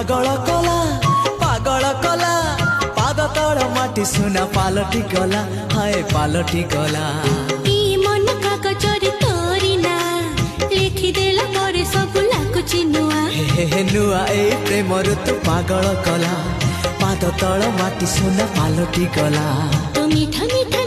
पागल कला पाद तल माटी सुना पालटी गला हाय पालटी गला ई मन कागजरे तोरी ना लिखि देला परे सब लाଗୁଛି नुआ हे नुआ ए प्रेम ऋतु पागल कला पाद तल माटी सुना पालटी गला तो मीठा मीठा